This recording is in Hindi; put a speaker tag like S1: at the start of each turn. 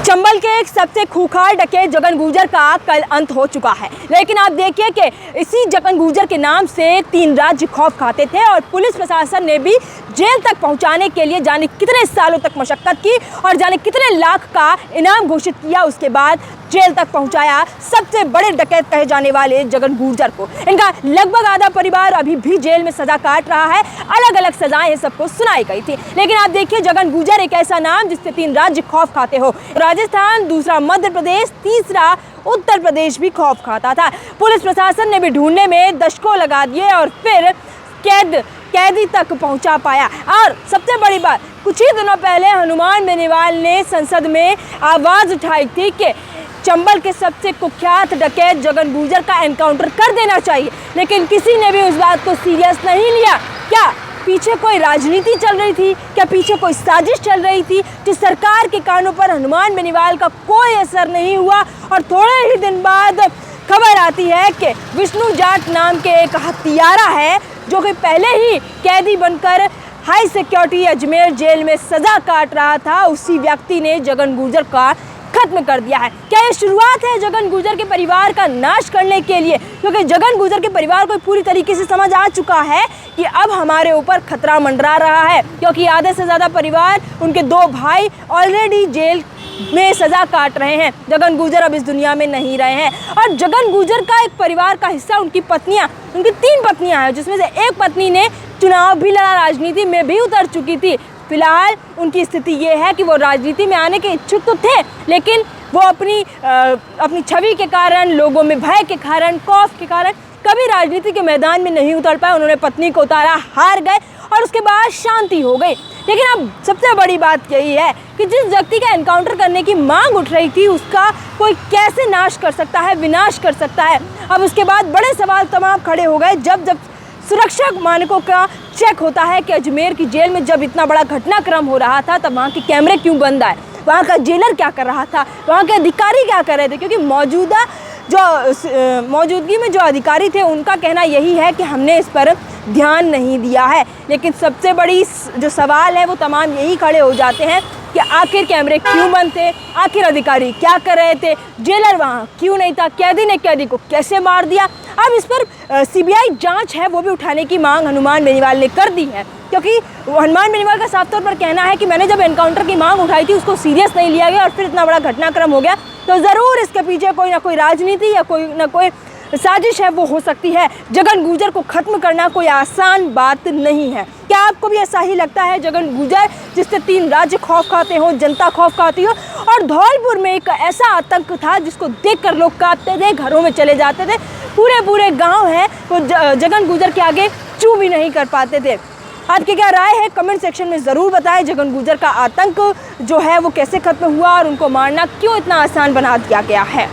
S1: चंबल के एक सबसे खूंखार डकैत जगन गुर्जर का कल अंत हो चुका है। लेकिन आप देखिए कि इसी जगन गुर्जर के नाम से 3 राज्य खौफ खाते थे और पुलिस प्रशासन ने भी जेल तक पहुंचाने के लिए जाने कितने सालों तक मशक्कत की और जाने कितने लाख का इनाम घोषित किया। उसके बाद जेल तक पहुंचाया सबसे बड़े डकैत कहे जाने वाले जगन गुर्जर को। इनका लगभग आधा परिवार अभी भी जेल में सजा काट रहा है। अलग अलग सजाएं सबको सुनाई गई थी। लेकिन आप देखिए, जगन गुर्जर एक ऐसा नाम जिससे 3 राज्य खौफ खाते हो। राजस्थान, दूसरा मध्य प्रदेश, तीसरा उत्तर प्रदेश भी खौफ खाता था। पुलिस प्रशासन ने भी ढूंढने में दशकों लगा दिए और फिर कैदी तक पहुंचा पाया। और सबसे बड़ी बात, कुछ ही दिनों पहले हनुमान बेनीवाल ने संसद में आवाज उठाई थी कि चंबल के सबसे कुख्यात डकैत जगन गुर्जर का एनकाउंटर कर देना चाहिए। लेकिन किसी ने भी उस बात को सीरियस नहीं लिया। क्या पीछे कोई राजनीति चल रही थी? क्या पीछे कोई साजिश चल रही थी? जिस सरकार के कानों पर हनुमान बेनीवाल का कोई असर नहीं हुआ और थोड़े ही दिन बाद खबर आती है कि विष्णु जाट नाम के एक हत्यारा है जो कि पहले ही कैदी बनकर हाई सिक्योरिटी अजमेर जेल में सजा काट रहा था। उसी व्यक्ति ने जगन गुर्जर का खत्म कर दिया है। क्या ये शुरुआत है जगन गुर्जर के परिवार का नाश करने के लिए? क्योंकि जगन गुर्जर के परिवार को पूरी तरीके से समझ आ चुका है कि अब हमारे ऊपर खतरा मंडरा रहा है, क्योंकि आधे से ज़्यादा परिवार, उनके 2 भाई ऑलरेडी जेल में सजा काट रहे हैं। जगन गुर्जर अब इस दुनिया में नहीं रहे हैं। और जगन गुर्जर का एक परिवार का हिस्सा उनकी पत्नियां, उनकी 3 पत्नियां हैं, जिसमें से एक पत्नी ने चुनाव भी लड़ा, राजनीति में भी उतर चुकी थी। फिलहाल उनकी स्थिति ये है कि वो राजनीति में आने के इच्छुक तो थे, लेकिन वो अपनी छवि के कारण, लोगों में भय के कारण, खौफ के कारण कभी राजनीति के मैदान में नहीं उतर पाए। उन्होंने पत्नी को उतारा, हार गए और उसके बाद शांति हो गई। लेकिन अब सबसे बड़ी बात यही है कि जिस व्यक्ति का एनकाउंटर करने की मांग उठ रही थी, उसका कोई कैसे नाश कर सकता है, विनाश कर सकता है। अब उसके बाद बड़े सवाल तमाम खड़े हो गए। जब सुरक्षा मानकों का चेक होता है कि अजमेर की जेल में जब इतना बड़ा घटनाक्रम हो रहा था, तब वहाँ के कैमरे क्यों बंद आए, वहाँ का जेलर क्या कर रहा था, वहाँ के अधिकारी क्या कर रहे थे? क्योंकि मौजूदगी में जो अधिकारी थे, उनका कहना यही है कि हमने इस पर ध्यान नहीं दिया है। लेकिन सबसे बड़ी जो सवाल है वो तमाम यही खड़े हो जाते हैं कि आखिर कैमरे क्यों बंद थे, आखिर अधिकारी क्या कर रहे थे, जेलर वहाँ क्यों नहीं था, कैदी ने कैदी को कैसे मार दिया। अब इस पर सीबीआई जांच है वो भी उठाने की मांग हनुमान बेनीवाल ने कर दी है, क्योंकि हनुमान बेनीवाल का साफ तौर पर कहना है कि मैंने जब एनकाउंटर की मांग उठाई थी उसको सीरियस नहीं लिया गया और फिर इतना बड़ा घटनाक्रम हो गया, तो ज़रूर इसके पीछे कोई ना कोई राजनीति या कोई ना कोई साजिश है वो हो सकती है। जगन गुर्जर को खत्म करना कोई आसान बात नहीं है। क्या आपको भी ऐसा ही लगता है? जगन गुर्जर जिससे 3 राज्य खौफ खाते हो, जनता खौफ खाती हो, और धौलपुर में एक ऐसा आतंक था जिसको देखकर लोग कांपते थे, घरों में चले जाते थे, पूरे गांव हैं वो जगन गुर्जर के आगे चू भी नहीं कर पाते थे। आपकी क्या राय है? कमेंट सेक्शन में ज़रूर बताएं। जगन गुर्जर का आतंक जो है वो कैसे खत्म हुआ और उनको मारना क्यों इतना आसान बना दिया गया है?